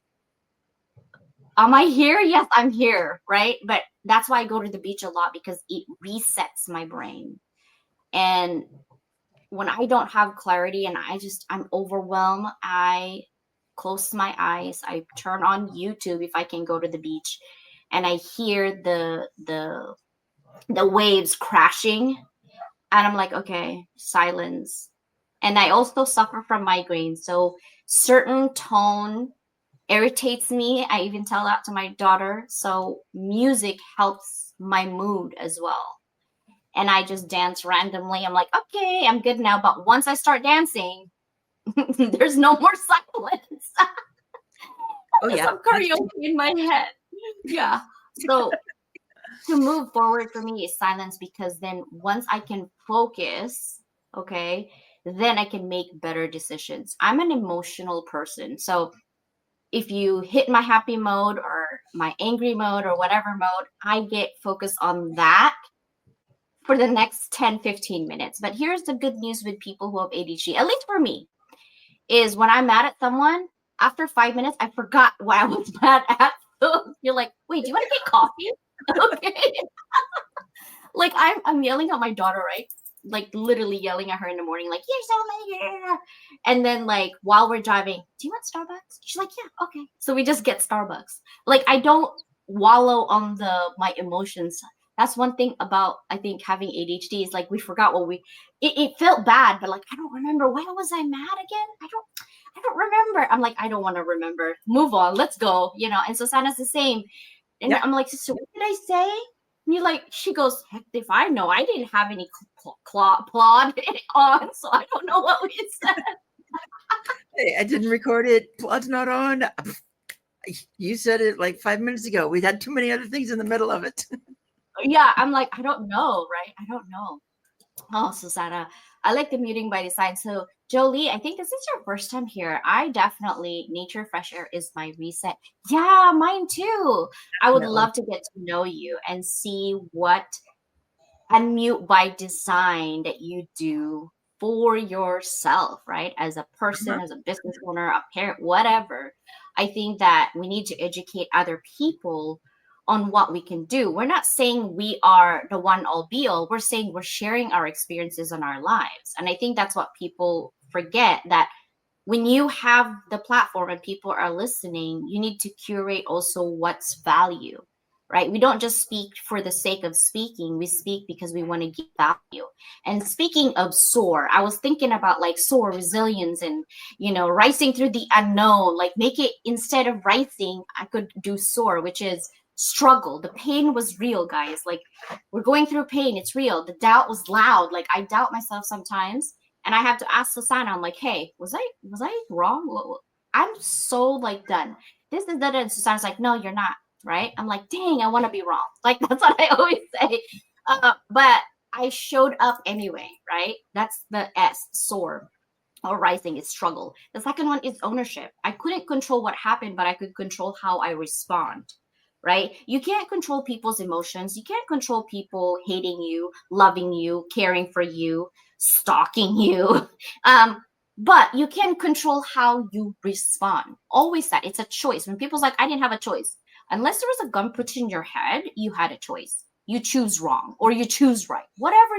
S2: am I here? Yes, I'm here. Right. But that's why I go to the beach a lot, because it resets my brain. And when I don't have clarity and I'm overwhelmed, I close my eyes. I turn on YouTube if I can go to the beach, and I hear the waves crashing, and I'm like, okay, silence. And I also suffer from migraines, so certain tone irritates me. I even tell that to my daughter. So music helps my mood as well. And I just dance randomly. I'm like, okay, I'm good now. But once I start dancing, there's no more silence.
S3: Oh yeah,
S2: some karaoke in my head. Yeah. So to move forward for me is silence, because then once I can focus, okay, then I can make better decisions. I'm an emotional person. So if you hit my happy mode or my angry mode or whatever mode, I get focused on that for the next 10-15 minutes. But here's the good news with people who have ADHD, at least for me, is when I'm mad at someone, after 5 minutes, I forgot what I was mad at. So you're like, wait, do you want to get coffee? Okay. Like I'm yelling at my daughter, right? Like literally yelling at her in the morning, like, you're so late. And then like while we're driving, do you want Starbucks? She's like, yeah, okay. So we just get Starbucks. Like I don't wallow on my emotions. That's one thing about, I think, having ADHD is like we forgot it felt bad, but like I don't remember, why was I mad again? I don't remember. I'm like, I don't want to remember. Move on, let's go. And Susannah's the same. And I'm like, sister, what did I say? And you're like, she goes, heck if I know, I didn't have any plot on, so I don't know what we said.
S3: Hey, I didn't record it. Plot's not on. You said it like 5 minutes ago. We had too many other things in the middle of it.
S2: Yeah, I'm like, I don't know, right? I don't know. Oh, Susannah, I like the muting by design. So, Jolie, I think this is your first time here. I definitely, nature fresh air is my reset. Yeah, mine too. I would love to get to know you and see what unmute by design that you do for yourself, right? As a person, as a business owner, a parent, whatever. I think that we need to educate other people on what we can do. We're not saying we are the one all be all. We're saying we're sharing our experiences in our lives. And I think that's what people forget, that when you have the platform and people are listening, you need to curate also what's value, right? We don't just speak for the sake of speaking. We speak because we want to give value. And speaking of soar, I was thinking about like soar, resilience, and, rising through the unknown. Like, make it, instead of rising, I could do soar, which is struggle. The pain was real, guys. Like, we're going through pain. It's real. The doubt was loud. Like, I doubt myself sometimes. And I have to ask Susannah, I'm like, hey, was I wrong? I'm so like done. This is that. And Susannah's like, no, you're not. Right? I'm like, dang, I want to be wrong. Like, that's what I always say. But I showed up anyway, right? That's the S, soar, or rising is struggle. The second one is ownership. I couldn't control what happened, but I could control how I respond. Right? You can't control people's emotions. You can't control people hating you, loving you, caring for you, stalking you. But you can control how you respond. Always that. It's a choice. When people's like, I didn't have a choice. Unless there was a gun put in your head, you had a choice. You choose wrong or you choose right. Whatever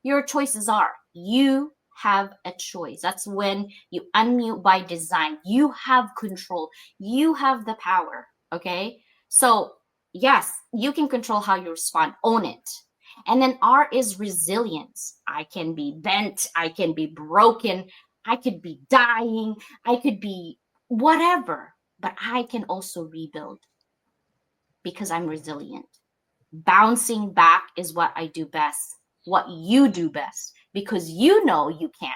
S2: your choices are, you have a choice. That's when you unmute by design. You have control. You have the power. Okay? So, yes, you can control how you respond. Own it. And then R is resilience. I can be bent. I can be broken. I could be dying. I could be whatever. But I can also rebuild because I'm resilient. Bouncing back is what I do best, what you do best, because you know you can,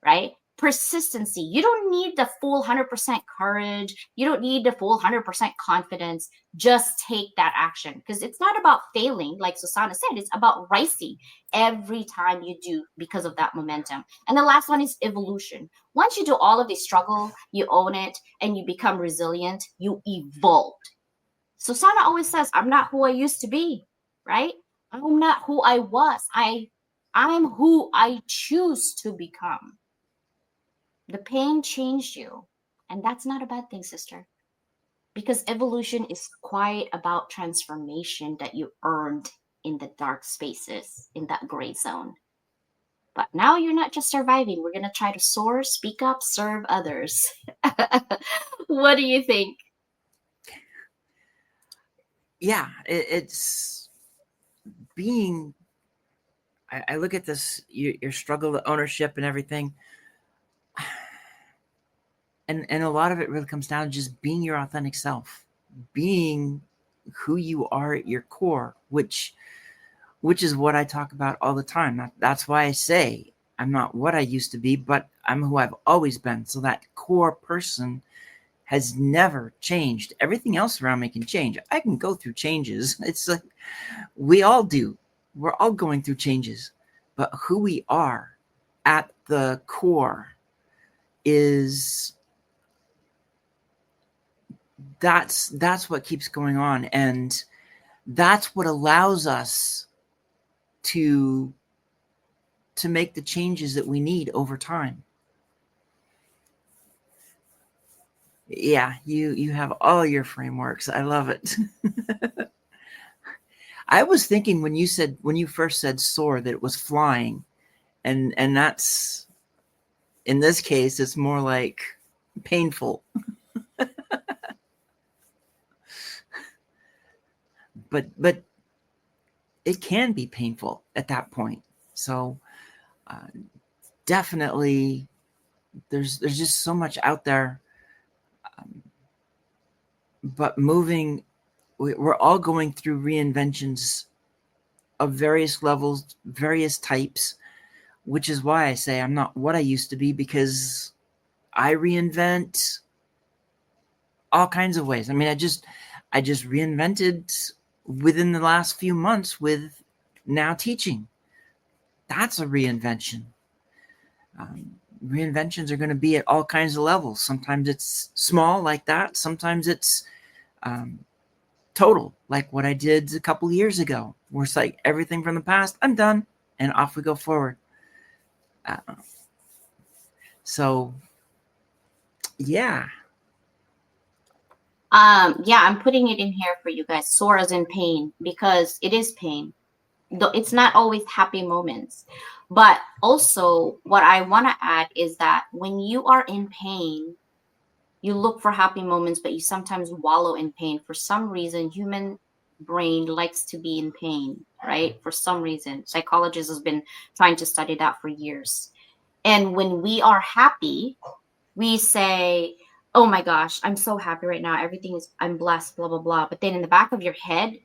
S2: right? Persistency. You don't need the full 100% courage. You don't need the full 100% confidence. Just take that action, because it's not about failing. Like Susannah said, it's about rising every time you do because of that momentum. And the last one is evolution. Once you do all of the struggle, you own it and you become resilient, you evolve. Susannah always says, I'm not who I used to be, right? I'm not who I was. I'm who I choose to become. The pain changed you. And that's not a bad thing, sister. Because evolution is quite about transformation that you earned in the dark spaces, in that gray zone. But now you're not just surviving. We're going to try to soar, speak up, serve others. What do you think?
S3: Yeah, it's being, I look at this, your struggle to ownership and everything. And a lot of it really comes down to just being your authentic self, being who you are at your core, which is what I talk about all the time. That's why I say I'm not what I used to be, but I'm who I've always been. So that core person has never changed. Everything else around me can change. I can go through changes. It's like we all do. We're all going through changes. But who we are at the core is that's what keeps going on. And that's what allows us to make the changes that we need over time. Yeah, you have all your frameworks. I love it. I was thinking when you first said soar that it was flying, and that's, in this case, it's more like painful. but it can be painful at that point. So definitely, there's just so much out there. But moving, we're all going through reinventions of various levels, various types, which is why I say I'm not what I used to be, because I reinvent all kinds of ways. I mean, I just reinvented within the last few months with now teaching. That's a reinvention. Reinventions are going to be at all kinds of levels. Sometimes it's small like that. Sometimes it's total, like what I did a couple years ago, where it's like everything from the past, I'm done, and off we go forward. Uh, so, yeah.
S2: Yeah, I'm putting it in here for you guys. Sore as in pain, because it is pain. Though it's not always happy moments. But also, what I want to add is that when you are in pain, you look for happy moments, but you sometimes wallow in pain. For some reason, human brain likes to be in pain, right? For some reason, psychologists has been trying to study that for years. And when we are happy, we say, "Oh my gosh, I'm so happy right now. Everything is, I'm blessed, blah blah blah." But then in the back of your head,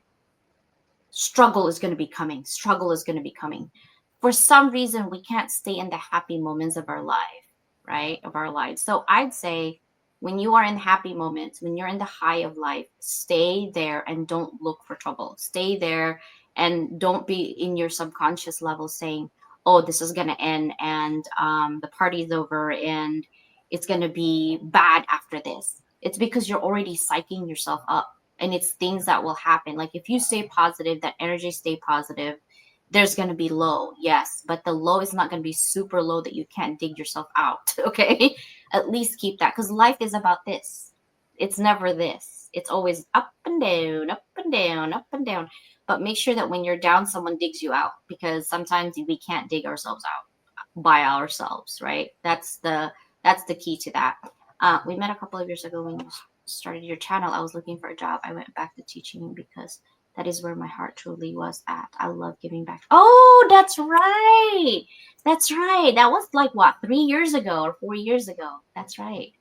S2: struggle is going to be coming. Struggle is going to be coming. For some reason, we can't stay in the happy moments of our life, right? Of our lives. So I'd say when you are in happy moments, when you're in the high of life, stay there and don't look for trouble. Stay there and don't be in your subconscious level saying, "Oh, this is going to end and the party's over and it's going to be bad after this." It's because you're already psyching yourself up, and it's things that will happen. Like if you stay positive, that energy stay positive, there's going to be low, yes, but the low is not going to be super low that you can't dig yourself out. Okay, at least keep that, because life is about this. It's never this. It's always up and down, up and down, up and down. But make sure that when you're down, someone digs you out, because sometimes we can't dig ourselves out by ourselves, right? That's the key to that. We met a couple of years ago when you started your channel. I was looking for a job. I went back to teaching because that is where my heart truly was at. I love giving back. Oh, that's right. That's right. That was like what, 3 years ago or 4 years ago. That's right.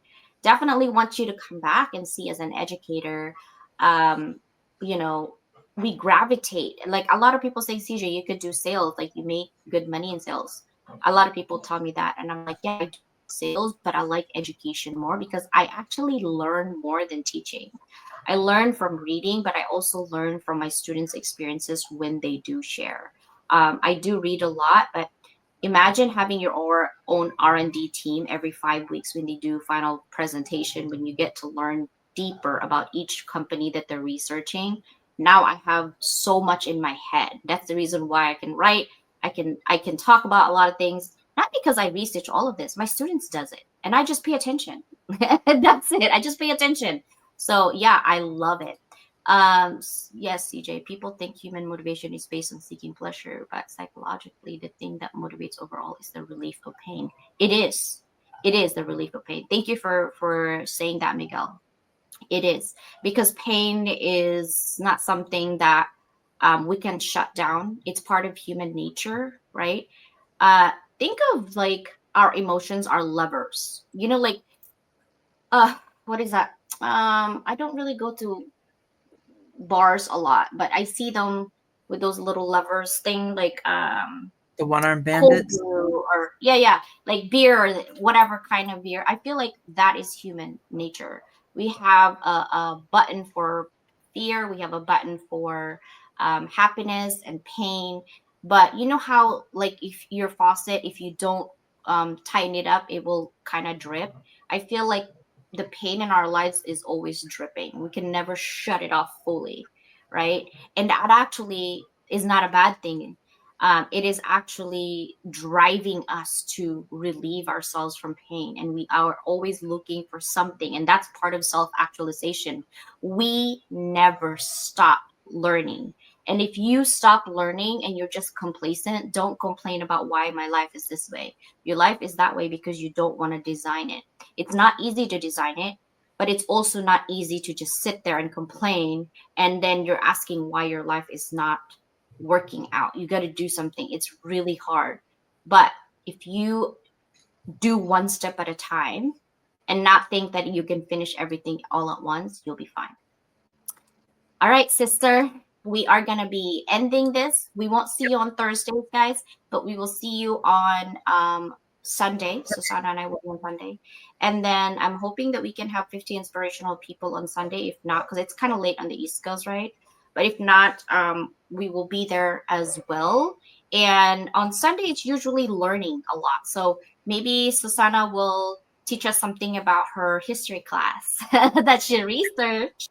S2: Definitely want you to come back and see as an educator. Um, you know, we gravitate. Like a lot of people say, CJ, you could do sales. Like you make good money in sales. A lot of people tell me that, and I'm like, yeah, I do sales, but I like education more because I actually learn more than teaching. I learn from reading, but I also learn from my students' experiences when they do share. I do read a lot, but imagine having your own R&D team every 5 weeks when they do final presentation, when you get to learn deeper about each company that they're researching. Now I have so much in my head. That's the reason why I can write. I can talk about a lot of things, not because I research all of this. My students does it, and I just pay attention. That's it. I just pay attention. So yeah, I love it. Yes, CJ, people think human motivation is based on seeking pleasure, but psychologically, the thing that motivates overall is the relief of pain. It is. It is the relief of pain. Thank you for saying that, Miguel. It is, because pain is not something that we can shut down. It's part of human nature, right? Uh, think of like our emotions are levers. Like uh, what is that? I don't really go to bars a lot, but I see them with those little levers thing, like
S3: The one-armed
S2: cold
S3: bandits.
S2: brew, or yeah, like beer, or whatever kind of beer. I feel like that is human nature. We have a button for fear, we have a button for happiness and pain. But you know how, like, if your faucet, if you don't tighten it up, it will kind of drip. I feel like the pain in our lives is always dripping. We can never shut it off fully, right? And that actually is not a bad thing. It is actually driving us to relieve ourselves from pain, and we are always looking for something, and that's part of self-actualization. We never stop learning. And if you stop learning and you're just complacent, don't complain about why my life is this way. Your life is that way because you don't want to design it. It's not easy to design it, but it's also not easy to just sit there and complain, and then you're asking why your life is not working out. You got to do something. It's really hard. But if you do one step at a time and not think that you can finish everything all at once, you'll be fine. All right, sister, we are going to be ending this. We won't see you on Thursdays, guys, but we will see you on Sunday. Susannah and I will be on Sunday. And then I'm hoping that we can have 50 inspirational people on Sunday. If not, because it's kind of late on the East Coast, right? But if not, we will be there as well. And on Sunday, it's usually learning a lot. So maybe Susannah will teach us something about her history class that she researched,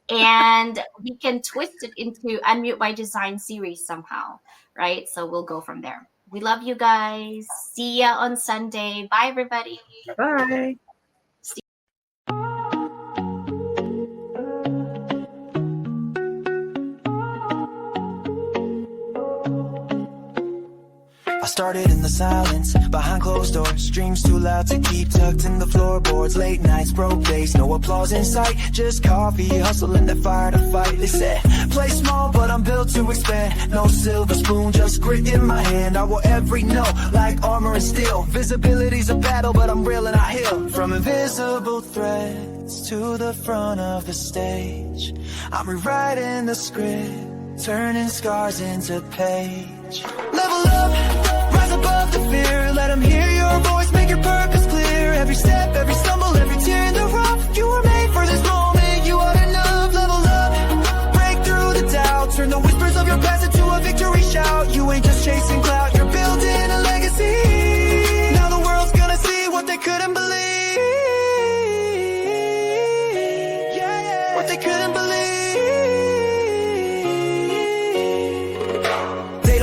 S2: and we can twist it into Unmute by Design series somehow, right? So we'll go from there. We love you guys. See ya on Sunday. Bye, everybody.
S3: Bye.
S1: I started in the silence, behind closed doors. Dreams too loud to keep tucked in the floorboards. Late nights, broke days, no applause in sight. Just coffee, hustling that fire to fight. They said, play small, but I'm built to expand. No silver spoon, just grit in my hand. I will every note, like armor and steel. Visibility's a battle, but I'm real and I heal. From invisible threads to the front of the stage, I'm rewriting the script, turning scars into page. Level up, rise above the fear. Let them hear your voice, make your purpose clear. Every step, every stumble, every tear in the rough. You were made for this moment, you are enough. Level up, break through the doubt. Turn the whispers of your past into a victory shout. You ain't just chasing clout, you're building a legacy. Now the world's gonna see what they couldn't believe. Yeah, yeah. What they couldn't believe.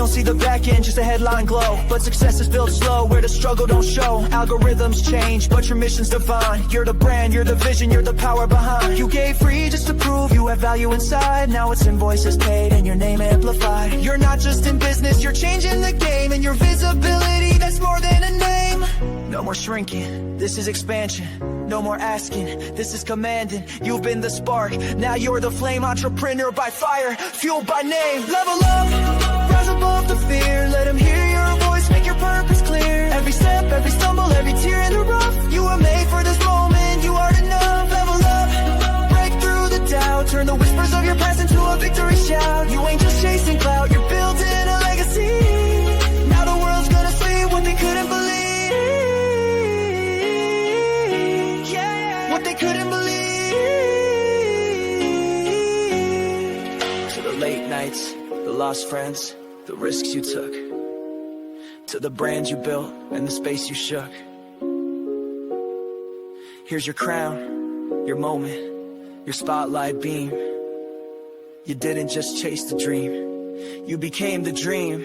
S1: See the back end, just a headline glow. But success is built slow, where the struggle don't show. Algorithms change, but your mission's divine. You're the brand, you're the vision, you're the power behind. You gave free just to prove you have value inside. Now it's invoices paid and your name amplified. You're not just in business, you're changing the game. And your visibility, that's more than a name. No more shrinking, this is expansion. No more asking, this is commanding. You've been the spark, now you're the flame. Entrepreneur by fire, fueled by name. Level up, rise above the fear. Let them hear your voice, make your purpose clear. Every step, every stumble, every tear in the rough. You were made for this moment, you are enough. Level up, break through the doubt. Turn the whispers of your past into a victory shout. You ain't just chasing clout, you're building a legacy. Now the world's gonna see what they couldn't believe. What they couldn't believe. To the late nights, the lost friends, the risks you took, to the brand you built and the space you shook. Here's your crown, your moment, your spotlight beam. You didn't just chase the dream, you became the dream.